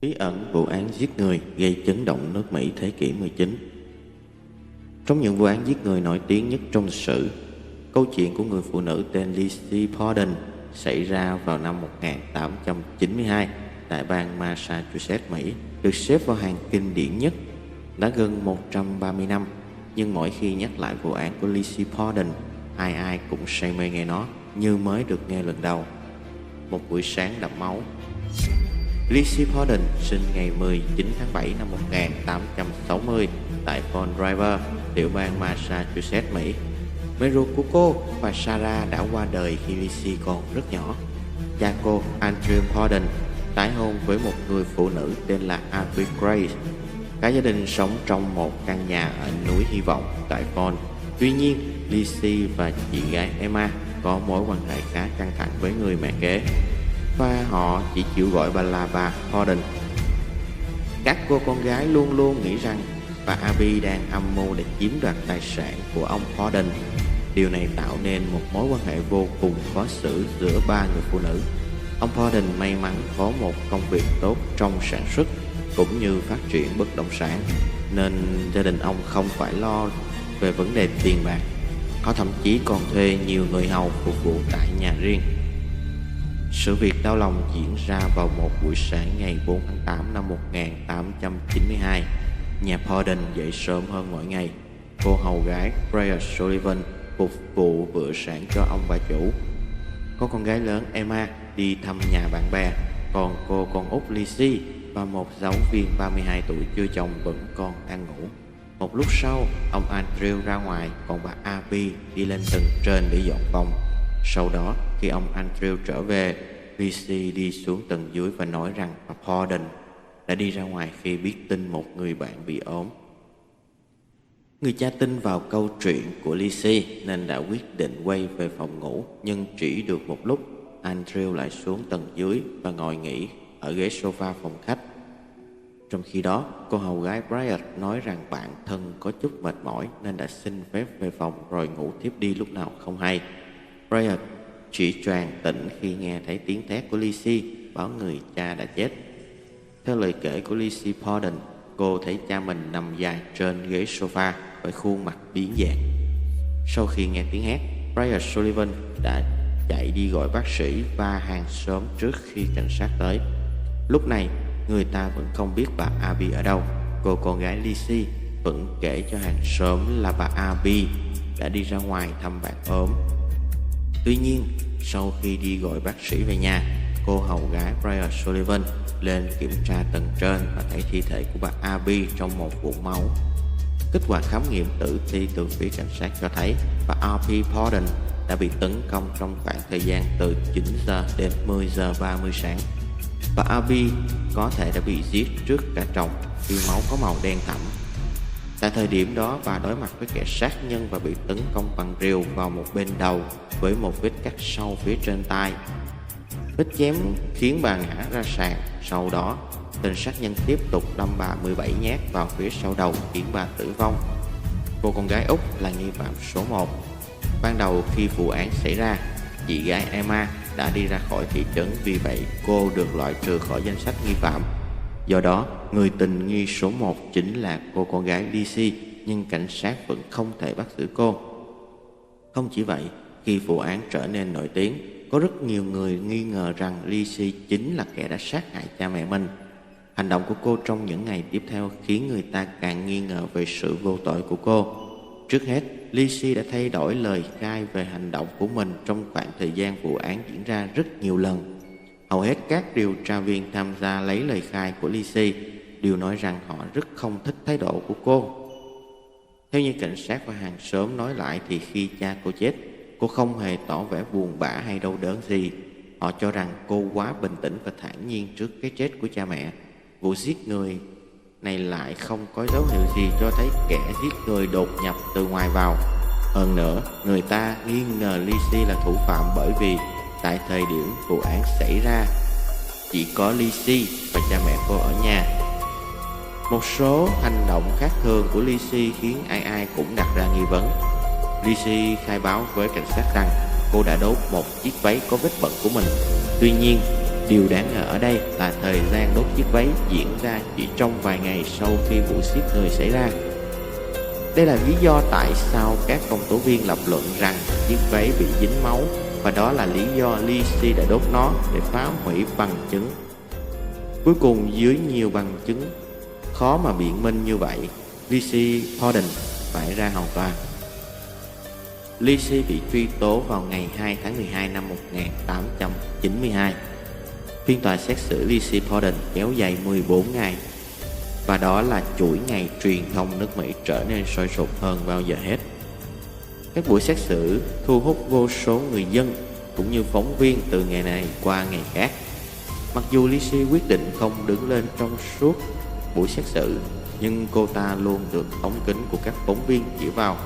Bí ẩn vụ án giết người gây chấn động nước Mỹ thế kỷ 19. Trong những vụ án giết người nổi tiếng nhất trong lịch sử, câu chuyện của người phụ nữ tên Lizzie Borden xảy ra vào năm 1892 tại bang Massachusetts, Mỹ, được xếp vào hàng kinh điển nhất. Đã gần 130 năm, nhưng mỗi khi nhắc lại vụ án của Lizzie Borden, ai cũng say mê nghe nó như mới được nghe lần đầu. Một buổi sáng đẫm máu. Lizzie Borden sinh ngày 19 tháng 7 năm 1860 tại Fall River, tiểu bang Massachusetts, Mỹ. Mẹ ruột của cô và Sarah đã qua đời khi Lizzie còn rất nhỏ. Cha cô, Andrew Borden, tái hôn với một người phụ nữ tên là Abby Grace. Cả gia đình sống trong một căn nhà ở núi Hy Vọng tại Fall. Tuy nhiên, Lizzie và chị gái Emma có mối quan hệ khá căng thẳng với người mẹ kế, và họ chỉ chịu gọi bà là bà Borden. Các cô con gái luôn luôn nghĩ rằng bà Abby đang âm mưu để chiếm đoạt tài sản của ông Borden. Điều này tạo nên một mối quan hệ vô cùng khó xử giữa ba người phụ nữ. Ông Borden may mắn có một công việc tốt trong sản xuất cũng như phát triển bất động sản, nên gia đình ông không phải lo về vấn đề tiền bạc. Họ thậm chí còn thuê nhiều người hầu phục vụ tại nhà riêng. Sự việc đau lòng diễn ra vào một buổi sáng ngày 4 tháng 8 năm 1892. Nhà Borden dậy sớm hơn mỗi ngày. Cô hầu gái Brea Sullivan phục vụ bữa sáng cho ông bà chủ. Có con gái lớn Emma đi thăm nhà bạn bè, còn cô con út Lizzie và một giáo viên 32 tuổi chưa chồng vẫn còn đang ngủ. Một lúc sau, ông Andrew ra ngoài, còn bà Abby đi lên tầng trên để dọn phòng. Sau đó, khi ông Andrew trở về, Lizzie đi xuống tầng dưới và nói rằng bà Borden đã đi ra ngoài khi biết tin một người bạn bị ốm. Người cha tin vào câu chuyện của Lizzie nên đã quyết định quay về phòng ngủ, nhưng chỉ được một lúc, Andrew lại xuống tầng dưới và ngồi nghỉ ở ghế sofa phòng khách. Trong khi đó, cô hầu gái Bryant nói rằng bạn thân có chút mệt mỏi nên đã xin phép về phòng rồi ngủ thiếp đi lúc nào không hay. Bryant chỉ choàng tỉnh khi nghe thấy tiếng thét của Lizzie báo người cha đã chết. Theo lời kể của Lizzie Borden, cô thấy cha mình nằm dài trên ghế sofa với khuôn mặt biến dạng. Sau khi nghe tiếng hét, Bryant Sullivan đã chạy đi gọi bác sĩ và hàng xóm trước khi cảnh sát tới. Lúc này, người ta vẫn không biết bà Abby ở đâu. Cô con gái Lizzie vẫn kể cho hàng xóm là bà Abby đã đi ra ngoài thăm bạn ốm. Tuy nhiên, sau khi đi gọi bác sĩ về nhà, cô hầu gái Brea Sullivan lên kiểm tra tầng trên và thấy thi thể của bà Abby trong một vũng máu. Kết quả khám nghiệm tử thi từ phía cảnh sát cho thấy bà Abby Borden đã bị tấn công trong khoảng thời gian từ 9 giờ đến 10 giờ 30 sáng. Bà Abby có thể đã bị giết trước cả chồng vì máu có màu đen thẫm. Tại thời điểm đó, bà đối mặt với kẻ sát nhân và bị tấn công bằng rìu vào một bên đầu với một vết cắt sâu phía trên tai. Vết chém khiến bà ngã ra sàn. Sau đó, tên sát nhân tiếp tục đâm bà 17 nhát vào phía sau đầu khiến bà tử vong. Cô con gái út là nghi phạm số 1. Ban đầu khi vụ án xảy ra, chị gái Emma đã đi ra khỏi thị trấn, vì vậy cô được loại trừ khỏi danh sách nghi phạm. Do đó, người tình nghi số 1 chính là cô con gái Lizzie, nhưng cảnh sát vẫn không thể bắt giữ cô. Không chỉ vậy, khi vụ án trở nên nổi tiếng, có rất nhiều người nghi ngờ rằng Lizzie chính là kẻ đã sát hại cha mẹ mình. Hành động của cô trong những ngày tiếp theo khiến người ta càng nghi ngờ về sự vô tội của cô. Trước hết, Lizzie đã thay đổi lời khai về hành động của mình trong khoảng thời gian vụ án diễn ra rất nhiều lần. Hầu hết các điều tra viên tham gia lấy lời khai của Lizzie đều nói rằng họ rất không thích thái độ của cô. Theo như cảnh sát và hàng xóm nói lại thì khi cha cô chết, cô không hề tỏ vẻ buồn bã hay đau đớn gì. Họ cho rằng cô quá bình tĩnh và thản nhiên trước cái chết của cha mẹ. Vụ giết người này lại không có dấu hiệu gì cho thấy kẻ giết người đột nhập từ ngoài vào. Hơn nữa, người ta nghi ngờ Lizzie là thủ phạm bởi vì tại thời điểm vụ án xảy ra, chỉ có Lizzie và cha mẹ cô ở nhà. Một số hành động khác thường của Lizzie khiến ai cũng đặt ra nghi vấn. Lizzie khai báo với cảnh sát rằng cô đã đốt một chiếc váy có vết bẩn của mình. Tuy nhiên, Điều đáng ngờ ở đây là thời gian đốt chiếc váy diễn ra chỉ trong vài ngày sau khi vụ giết người xảy ra. Đây là lý do tại sao các công tố viên lập luận rằng chiếc váy bị dính máu, và đó là lý do Lizzie đã đốt nó để phá hủy bằng chứng. Cuối cùng, dưới nhiều bằng chứng khó mà biện minh như vậy, Lizzie Borden phải ra hầu tòa. Lizzie bị truy tố vào ngày 2 tháng 12 năm 1892. Phiên tòa xét xử Lizzie Borden kéo dài 14 ngày, và đó là chuỗi ngày truyền thông nước Mỹ trở nên sôi sục hơn bao giờ hết. Các buổi xét xử thu hút vô số người dân cũng như phóng viên từ ngày này qua ngày khác. Mặc dù Lizzie quyết định không đứng lên trong suốt buổi xét xử, nhưng cô ta luôn được ống kính của các phóng viên chỉ vào.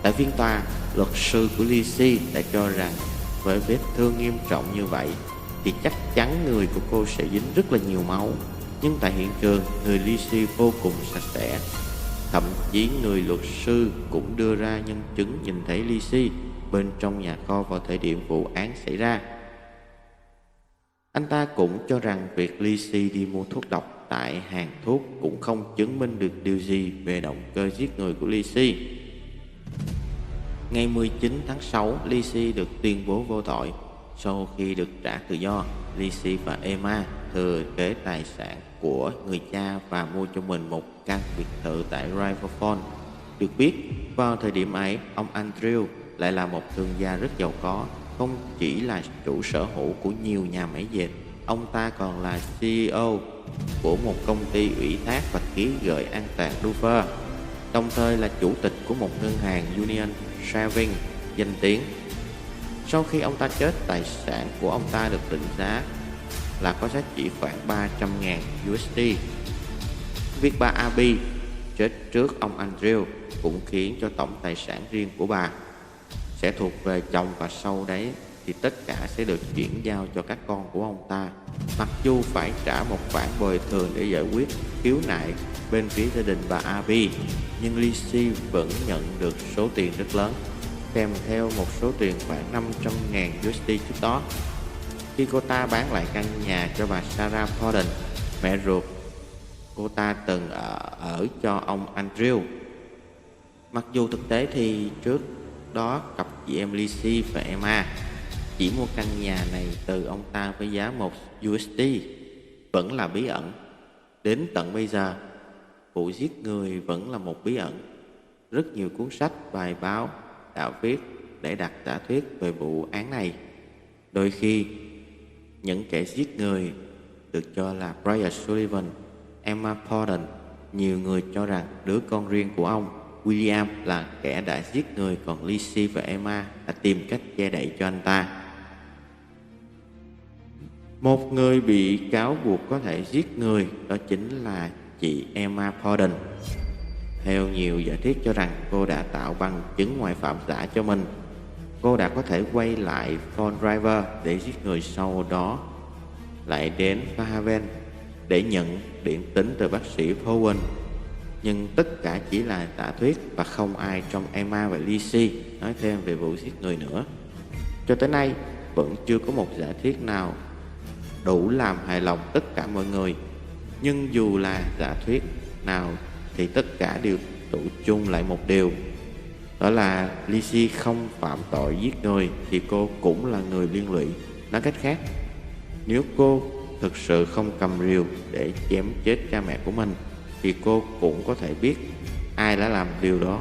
Tại phiên tòa, luật sư của Lizzie đã cho rằng với vết thương nghiêm trọng như vậy thì chắc chắn người của cô sẽ dính rất là nhiều máu. Nhưng tại hiện trường, người Lizzie vô cùng sạch sẽ. Thậm chí người luật sư cũng đưa ra nhân chứng nhìn thấy Lizzie bên trong nhà kho vào thời điểm vụ án xảy ra. Anh ta cũng cho rằng việc Lizzie đi mua thuốc độc tại hàng thuốc cũng không chứng minh được điều gì về động cơ giết người của Lizzie. Ngày 19 tháng 6, Lizzie được tuyên bố vô tội. Sau khi được trả tự do, Lizzie và Emma thừa kế tài sản của người cha và mua cho mình một căn biệt thự tại River Falls. Được biết, vào thời điểm ấy, ông Andrew lại là một thương gia rất giàu có. Không chỉ là chủ sở hữu của nhiều nhà máy dệt, ông ta còn là CEO của một công ty ủy thác và ký gửi an toàn Dover, đồng thời là chủ tịch của một ngân hàng Union Savings danh tiếng. Sau khi ông ta chết, tài sản của ông ta được định giá là có giá trị khoảng 300.000 USD. Việc bà Abby chết trước ông Andrew cũng khiến cho tổng tài sản riêng của bà sẽ thuộc về chồng, và sau đấy thì tất cả sẽ được chuyển giao cho các con của ông ta. Mặc dù phải trả một khoản bồi thường để giải quyết khiếu nại bên phía gia đình bà Abby, nhưng Lizzie vẫn nhận được số tiền rất lớn, kèm theo một số tiền khoảng 500.000 USD trước đó, khi cô ta bán lại căn nhà cho bà Sarah Borden, mẹ ruột cô ta từng ở cho ông Andrew. Mặc dù thực tế thì trước đó cặp chị em Lizzie và Emma chỉ mua căn nhà này từ ông ta với giá 1 USD, vẫn là bí ẩn. Đến tận bây giờ, vụ giết người vẫn là một bí ẩn. Rất nhiều cuốn sách, bài báo đã viết để đặt giả thuyết về vụ án này. Đôi khi, những kẻ giết người được cho là Brian Sullivan, Emma Borden. Nhiều người cho rằng đứa con riêng của ông, William, là kẻ đã giết người, còn Lizzie và Emma đã tìm cách che đậy cho anh ta. Một người bị cáo buộc có thể giết người, đó chính là chị Emma Borden. Theo nhiều giả thuyết cho rằng cô đã tạo bằng chứng ngoại phạm giả cho mình. Cô đã có thể quay lại Fall River để giết người, sau đó lại đến Fairhaven để nhận điện tín từ bác sĩ Bowen. Nhưng tất cả chỉ là giả thuyết và không ai trong Emma và Lizzie nói thêm về vụ giết người nữa. Cho tới nay, vẫn chưa có một giả thuyết nào đủ làm hài lòng tất cả mọi người. Nhưng dù là giả thuyết nào thì tất cả đều tụ chung lại một điều, đó là Lizzie không phạm tội giết người thì cô cũng là người liên lụy. Nói cách khác, nếu cô thực sự không cầm rìu để chém chết cha mẹ của mình thì cô cũng có thể biết ai đã làm điều đó.